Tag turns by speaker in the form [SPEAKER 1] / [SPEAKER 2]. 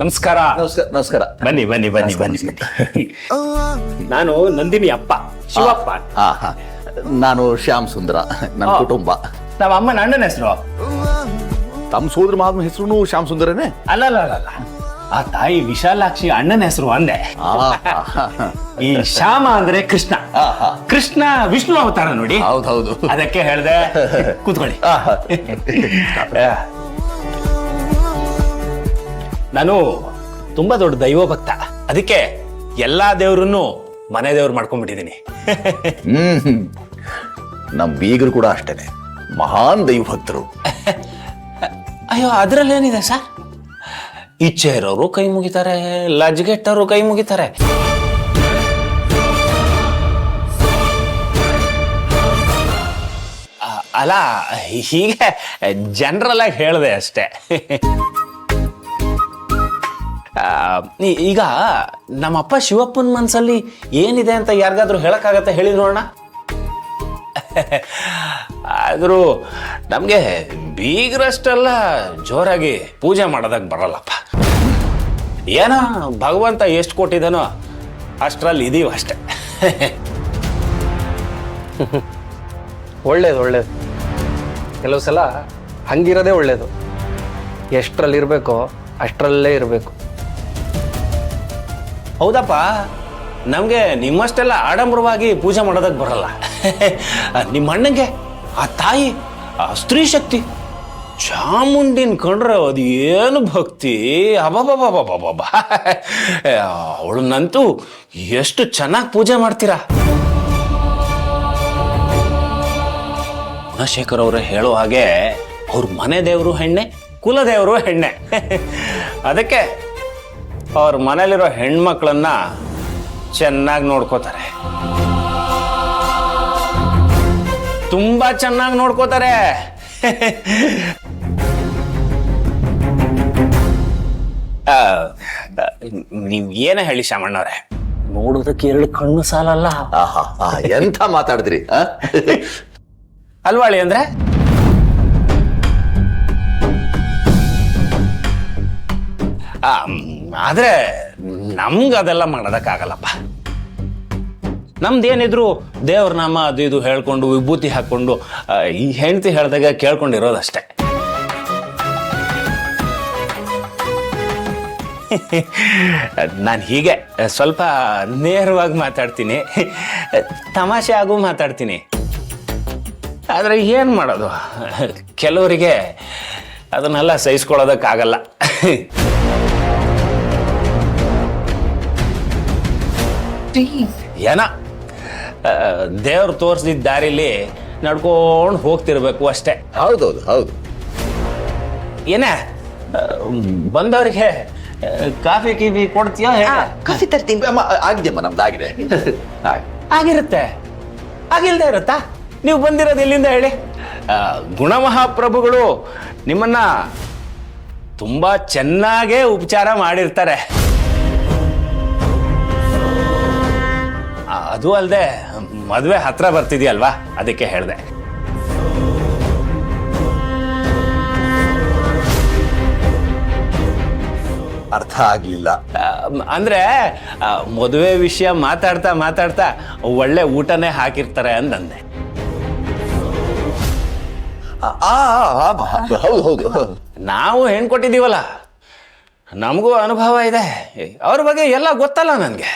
[SPEAKER 1] ನಮಸ್ಕಾರ.
[SPEAKER 2] ನಮಸ್ಕಾರ ನಮಸ್ಕಾರ.
[SPEAKER 1] ಬನ್ನಿ ಬನ್ನಿ ಬನ್ನಿ ಬನ್ನಿ ಬನ್ನಿ. ನಾನು ನಂದಿನಿ ಅಪ್ಪ ಶಿವಪ್ಪ.
[SPEAKER 2] ನಾನು ಶ್ಯಾಮ್ ಸುಂದರ, ನನ್ನ ಕುಟುಂಬ.
[SPEAKER 1] ನಮ್ಮ ಅಮ್ಮನ ಅಣ್ಣನ ಹೆಸರು.
[SPEAKER 2] ತಮ್ಮ ಸೋದರ ಮಾವನ ಹೆಸರು ಶ್ಯಾಮ್ ಸುಂದರನೇ?
[SPEAKER 1] ಅಲ್ಲ ಅಲ್ಲ ಅಲ್ಲ, ಆ ತಾಯಿ ವಿಶಾಲಾಕ್ಷಿ ಅಣ್ಣನ ಹೆಸರು ಅಂದೆ. ಈ ಶ್ಯಾಮ ಅಂದ್ರೆ ಕೃಷ್ಣ. ಕೃಷ್ಣ ವಿಷ್ಣು ಅವತಾರ ನೋಡಿ.
[SPEAKER 2] ಹೌದೌದು,
[SPEAKER 1] ಅದಕ್ಕೆ ಹೇಳ್ದೆ. ಕೂತ್ಕೊಳ್ಳಿ. ನಾನು ತುಂಬಾ ದೊಡ್ಡ ದೈವ ಭಕ್ತ, ಅದಕ್ಕೆ ಎಲ್ಲಾ ದೇವ್ರನ್ನು ಮನೆ ದೇವ್ರು ಮಾಡ್ಕೊಂಡ್ಬಿಟ್ಟಿದ್ದೀನಿ.
[SPEAKER 2] ನಮ್ ಬೀಗರು ಕೂಡ ಅಷ್ಟೇನೆ, ಮಹಾನ್ ದೈವ ಭಕ್ತರು.
[SPEAKER 1] ಅಯ್ಯೋ, ಅದ್ರಲ್ಲೇನಿದೆ ಸರ್? ಇಚ್ಛೆ ಇರೋರು ಕೈ ಮುಗಿತಾರೆ, ಲಜ್ಗೆಟ್ಟವರು ಕೈ ಮುಗಿತಾರೆ. ಅಲ್ಲ, ಹೀಗೆ ಜನರಲ್ ಆಗಿ ಹೇಳಿದೆ ಅಷ್ಟೇ. ಈಗ ನಮ್ಮಪ್ಪ ಶಿವಪ್ಪನ ಮನ್ಸಲ್ಲಿ ಏನಿದೆ ಅಂತ ಯಾರಿಗಾದ್ರೂ ಹೇಳಕ್ಕಾಗತ್ತೆ? ಹೇಳಿ ನೋಡೋಣ. ಆದ್ರೂ ನಮ್ಗೆ ಬೀಗ್ರಷ್ಟೆಲ್ಲ ಜೋರಾಗಿ ಪೂಜೆ ಮಾಡೋದಕ್ಕೆ ಬರಲ್ಲಪ್ಪ. ಏನೋ ಭಗವಂತ ಎಷ್ಟು ಕೊಟ್ಟಿದ್ದಾನೋ ಅಷ್ಟರಲ್ಲಿ ಇದೀವಿ ಅಷ್ಟೆ.
[SPEAKER 3] ಒಳ್ಳೇದು ಒಳ್ಳೇದು. ಕೆಲವು ಸಲ ಹಂಗಿರೋದೇ ಒಳ್ಳೇದು. ಎಷ್ಟರಲ್ಲಿ ಇರಬೇಕೋ ಅಷ್ಟರಲ್ಲೇ ಇರಬೇಕು.
[SPEAKER 1] ಹೌದಪ್ಪ, ನಮಗೆ ನಿಮ್ಮಷ್ಟೆಲ್ಲ ಆಡಂಬರವಾಗಿ ಪೂಜೆ ಮಾಡೋದಕ್ಕೆ ಬರಲ್ಲ. ನಿಮ್ಮ ಅಣ್ಣಂಗೆ ಆ ತಾಯಿ, ಆ ಸ್ತ್ರೀ ಶಕ್ತಿ ಚಾಮುಂಡಿನ ಕಂಡ್ರೆ ಅದು ಏನು ಭಕ್ತಿ! ಅಬಾಬಾಬಾಬಾಬಾಬಾ, ಅವಳನ್ನಂತೂ ಎಷ್ಟು ಚೆನ್ನಾಗಿ ಪೂಜೆ ಮಾಡ್ತೀರಾ. ಗುಣಶೇಖರ್ ಅವರೇ ಹೇಳೋ ಹಾಗೆ ಅವ್ರ ಮನೆ ದೇವರು ಹೆಣ್ಣೆ, ಕುಲದೇವರು ಹೆಣ್ಣೆ. ಅದಕ್ಕೆ ಅವ್ರ ಮನೇಲಿರೋ ಹೆಣ್ಮಕ್ಳನ್ನ ಚೆನ್ನಾಗಿ ನೋಡ್ಕೋತಾರೆ, ತುಂಬಾ ಚೆನ್ನಾಗಿ ನೋಡ್ಕೋತಾರೆ. ನೀವ್ ಏನ ಹೇಳಿ ಶಾಮಣ್ಣವ್ರೆ, ನೋಡೋದಕ್ಕೆ 2 ಕಣ್ಣು ಸಾಲಲ್ಲ.
[SPEAKER 2] ಎಂತ ಮಾತಾಡಿದ್ರಿ
[SPEAKER 1] ಅಲ್ವಾಳಿ ಅಂದ್ರೆ? ಆದ್ರೆ ನಮ್ಗೆ ಅದೆಲ್ಲ ಮಾಡೋದಕ್ಕಾಗಲ್ಲಪ್ಪ. ನಮ್ದೇನಿದ್ರು ದೇವ್ರ ನಾಮ ಅದು ಇದು ಹೇಳ್ಕೊಂಡು ವಿಭೂತಿ ಹಾಕೊಂಡು ಈ ಹೆಂಡತಿ ಹೇಳ್ದಾಗ ಕೇಳ್ಕೊಂಡಿರೋದಷ್ಟೇ. ನಾನು ಹೀಗೆ ಸ್ವಲ್ಪ ನೇರವಾಗಿ ಮಾತಾಡ್ತೀನಿ, ತಮಾಷೆ ಆಗು ಮಾತಾಡ್ತೀನಿ. ಆದ್ರೆ ಏನ್ ಮಾಡೋದು, ಕೆಲವರಿಗೆ ಅದನ್ನೆಲ್ಲ ಸಹಿಸ್ಕೊಳ್ಳೋದಕ್ಕಾಗಲ್ಲ. ಏನ ದೇವ್ರು ತೋರಿಸಿದ ದಾರಿಲಿ ನಡ್ಕೊಂಡು ಹೋಗ್ತಿರ್ಬೇಕು ಅಷ್ಟೇ.
[SPEAKER 2] ಹೌದೌದು ಹೌದು.
[SPEAKER 1] ಏನೇ ಬಂದವ್ರಿಗೆ ಕಾಫಿ ಕೀಫಿ ಕೊಡ್ತೀಯೋ?
[SPEAKER 4] ಕಾಫಿ ತರ್ತೀನಿ.
[SPEAKER 2] ಆಗಿದೆಯಮ್ಮ, ನಮ್ದಾಗಿದೆ.
[SPEAKER 1] ಆಗಿರುತ್ತೆ, ಆಗಿಲ್ದೇ ಇರುತ್ತಾ? ನೀವು ಬಂದಿರೋದು ಎಲ್ಲಿಂದ ಹೇಳಿ? ಗುಣಮಹಾಪ್ರಭುಗಳು ನಿಮ್ಮನ್ನ ತುಂಬಾ ಚೆನ್ನಾಗೇ ಉಪಚಾರ ಮಾಡಿರ್ತಾರೆ. ಅದು ಅಲ್ಲದೆ ಮದುವೆ ಹತ್ರ ಬರ್ತಿದ್ಯಲ್ವಾ, ಅದಕ್ಕೆ ಹೇಳಿದೆ.
[SPEAKER 2] ಅರ್ಥ ಆಗ್ಲಿಲ್ಲ.
[SPEAKER 1] ಅಂದ್ರೆ ಮದುವೆ ವಿಷಯ ಮಾತಾಡ್ತಾ ಮಾತಾಡ್ತಾ ಒಳ್ಳೆ ಊಟನೇ ಹಾಕಿರ್ತಾರೆ ಅಂದಂದೆ.
[SPEAKER 2] ಹೌದು ಹೌದು.
[SPEAKER 1] ನಾವು ಹೆಣ್ ಕೊಟ್ಟಿದ್ದೀವಲ್ಲ, ನಮಗೂ ಅನುಭವ ಇದೆ. ಅವ್ರ ಬಗ್ಗೆ ಎಲ್ಲ ಗೊತ್ತಲ್ಲ ನನಗೆ.